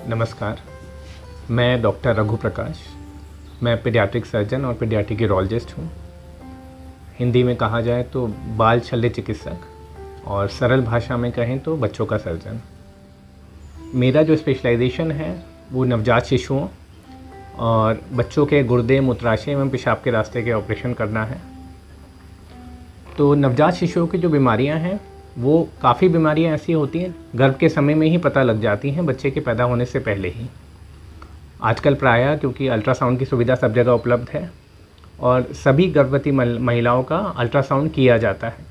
नमस्कार, मैं डॉक्टर रघु प्रकाश। मैं पीडियाट्रिक सर्जन और पीडियाट्रिक यूरोलॉजिस्ट हूँ। हिंदी में कहा जाए तो बाल शल्य चिकित्सक और सरल भाषा में कहें तो बच्चों का सर्जन। मेरा जो स्पेशलाइजेशन है वो नवजात शिशुओं और बच्चों के गुर्दे, मूत्राशय एवं पेशाब के रास्ते के ऑपरेशन करना है। तो नवजात शिशुओं की जो बीमारियां हैं वो काफ़ी बीमारियां ऐसी होती हैं गर्भ के समय में ही पता लग जाती हैं, बच्चे के पैदा होने से पहले ही। आजकल प्रायः क्योंकि अल्ट्रासाउंड की सुविधा सब जगह उपलब्ध है और सभी गर्भवती महिलाओं का अल्ट्रासाउंड किया जाता है।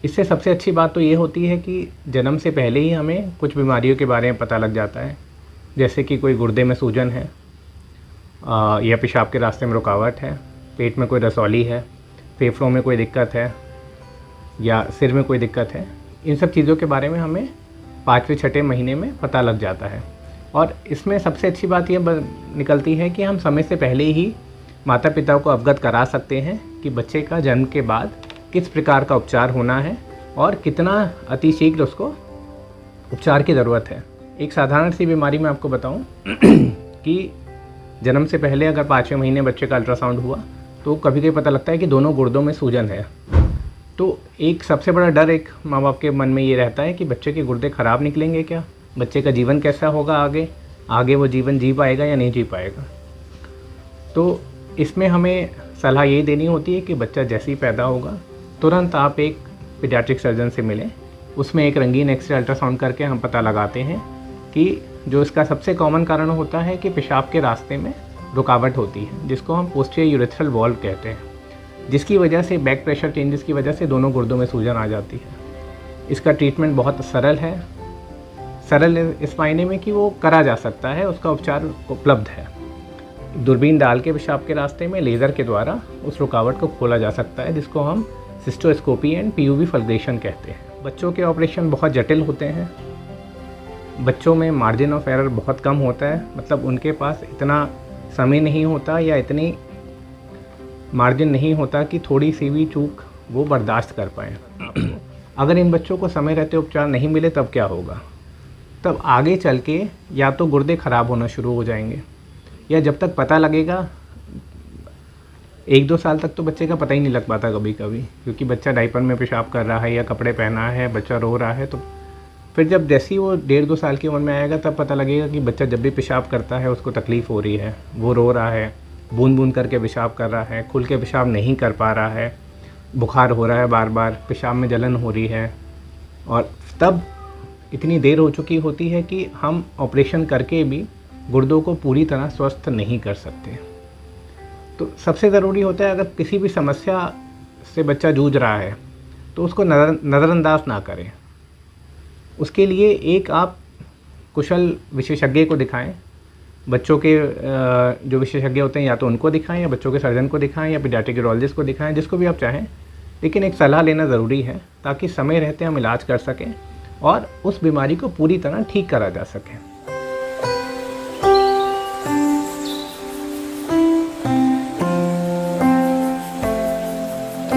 इससे सबसे अच्छी बात तो ये होती है कि जन्म से पहले ही हमें कुछ बीमारियों के बारे में पता लग जाता है, जैसे कि कोई गुर्दे में सूजन है या पेशाब के रास्ते में रुकावट है, पेट में कोई रसौली है, फेफड़ों में कोई दिक्कत है या सिर में कोई दिक्कत है। इन सब चीज़ों के बारे में हमें 5वें-6ठे महीने में पता लग जाता है। और इसमें सबसे अच्छी बात यह निकलती है कि हम समय से पहले ही माता पिता को अवगत करा सकते हैं कि बच्चे का जन्म के बाद किस प्रकार का उपचार होना है और कितना अतिशीघ्र उसको उपचार की ज़रूरत है। एक साधारण सी बीमारी मैं आपको बताऊं कि जन्म से पहले अगर 5वें महीने बच्चे का अल्ट्रासाउंड हुआ तो कभी कभी पता लगता है कि दोनों गुर्दों में सूजन है। तो एक सबसे बड़ा डर एक माँ बाप के मन में ये रहता है कि बच्चे के गुर्दे ख़राब निकलेंगे क्या, बच्चे का जीवन कैसा होगा, आगे वो जीवन जी पाएगा या नहीं जी पाएगा। तो इसमें हमें सलाह ये देनी होती है कि बच्चा जैसे ही पैदा होगा तुरंत आप एक पीडियाट्रिक सर्जन से मिलें। उसमें एक रंगीन एक्सरे अल्ट्रासाउंड करके हम पता लगाते हैं कि जो इसका सबसे कॉमन कारण होता है कि पेशाब के रास्ते में रुकावट होती है, जिसको हम पोस्टीरियर यूरेथ्रल वॉल्व कहते हैं, जिसकी वजह से बैक प्रेशर चेंजेस की वजह से दोनों गुर्दों में सूजन आ जाती है। इसका ट्रीटमेंट बहुत सरल है, सरल इस मायने में कि वो करा जा सकता है, उसका उपचार उपलब्ध है। दूरबीन डाल के पेशाब के रास्ते में लेज़र के द्वारा उस रुकावट को खोला जा सकता है, जिसको हम सिस्टोस्कोपी एंड पीयूवी फल्ग्रेशन कहते हैं। बच्चों के ऑपरेशन बहुत जटिल होते हैं। बच्चों में मार्जिन ऑफ एरर बहुत कम होता है, मतलब उनके पास इतना समय नहीं होता या इतनी मार्जिन नहीं होता कि थोड़ी सी भी चूक वो बर्दाश्त कर पाएँ। अगर इन बच्चों को समय रहते उपचार नहीं मिले तब क्या होगा? तब आगे चल के या तो गुर्दे ख़राब होना शुरू हो जाएंगे या जब तक पता लगेगा 1-2 साल तक तो बच्चे का पता ही नहीं लग पाता कभी कभी, क्योंकि बच्चा डायपर में पेशाब कर रहा है या कपड़े पहना है, बच्चा रो रहा है। तो फिर जब जैसे ही वो 1.5-2 साल की उम्र में आएगा तब पता लगेगा कि बच्चा जब भी पेशाब करता है उसको तकलीफ़ हो रही है, वो रो रहा है, बूंद बूंद करके पेशाब कर रहा है, खुल के पेशाब नहीं कर पा रहा है, बुखार हो रहा है, बार बार पेशाब में जलन हो रही है। और तब इतनी देर हो चुकी होती है कि हम ऑपरेशन करके भी गुर्दों को पूरी तरह स्वस्थ नहीं कर सकते। तो सबसे ज़रूरी होता है अगर किसी भी समस्या से बच्चा जूझ रहा है तो उसको नज़रअंदाज ना करें। उसके लिए एक आप कुशल विशेषज्ञ को दिखाएं। बच्चों के जो विशेषज्ञ होते हैं या तो उनको दिखाएं या बच्चों के सर्जन को दिखाएं या पीडियाट्रिक यूरोलॉजिस्ट को दिखाएं, जिसको भी आप चाहें, लेकिन एक सलाह लेना ज़रूरी है ताकि समय रहते हम इलाज कर सकें और उस बीमारी को पूरी तरह ठीक करा जा सके।